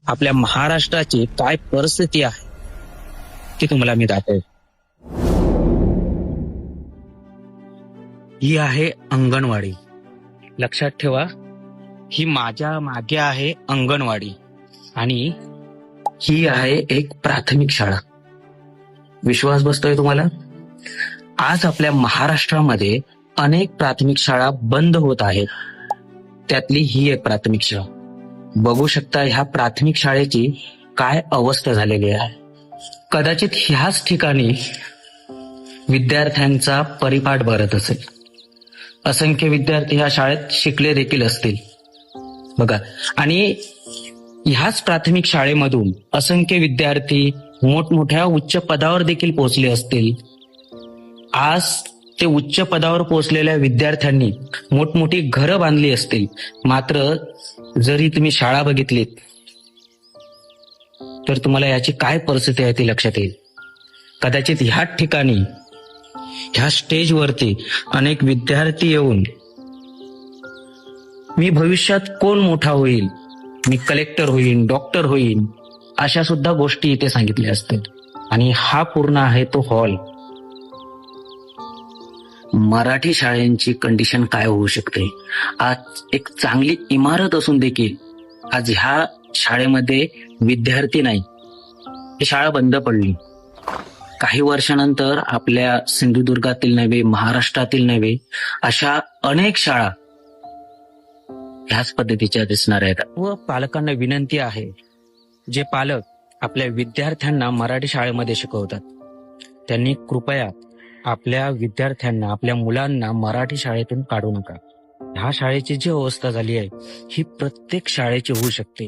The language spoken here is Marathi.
आपल्या महाराष्ट्राची काय परिस्थिती आहे ती तुम्हाला मी दाखवेल. ही आहे अंगणवाडी. लक्षात ठेवा, ही माझ्या मागे आहे अंगणवाडी आणि ही आहे एक प्राथमिक शाळा. विश्वास बसतोय तुम्हाला? आज आपल्या महाराष्ट्रामध्ये अनेक प्राथमिक शाळा बंद होत आहेत. त्यातली ही एक प्राथमिक शाळा. बघू शकता ह्या प्राथमिक शाळेची काय अवस्था झालेली आहे. कदाचित ह्याच ठिकाणी विद्यार्थ्यांचा परिपाठ भरत असेल. असंख्य विद्यार्थी ह्या शाळेत शिकले देखील असतील बघा. आणि ह्याच प्राथमिक शाळेमधून असंख्य विद्यार्थी मोठमोठ्या उच्च पदावर देखील पोहोचले असतील. आज ते उच्च पदावर पोहोचलेल्या विद्यार्थ्यांनी मोठमोठी घरं बांधली असतील. मात्र जरी तुम्ही शाळा बघितलीत तर तुम्हाला याची काय परिस्थिती आहे ती लक्षात येईल. कदाचित ह्याच ठिकाणी ह्या स्टेजवरती अनेक विद्यार्थी येऊन मी भविष्यात कोण मोठा होईल, मी कलेक्टर होईन, डॉक्टर होईन, अशा सुद्धा गोष्टी इथे सांगितल्या असतील. आणि हा पूर्ण आहे तो हॉल. मराठी शाळांची कंडिशन काय होऊ शकते. आज एक चांगली इमारत असून देखील आज ह्या शाळेमध्ये विद्यार्थी नाही. ही शाळा बंद पडली. काही वर्षानंतर आपल्या सिंधुदुर्गातील नव्हे, महाराष्ट्रातील नव्हे, अशा अनेक शाळा ह्याच पद्धतीच्या दिसणार आहेत. व पालकांना विनंती आहे, जे पालक आपल्या विद्यार्थ्यांना मराठी शाळेमध्ये शिकवतात त्यांनी कृपया आपल्या विद्यार्थ्यांना, आपल्या मुलांना मराठी शाळेतून काढू नका. ह्या शाळेची जी अवस्था झाली आहे ही प्रत्येक शाळेची होऊ शकते.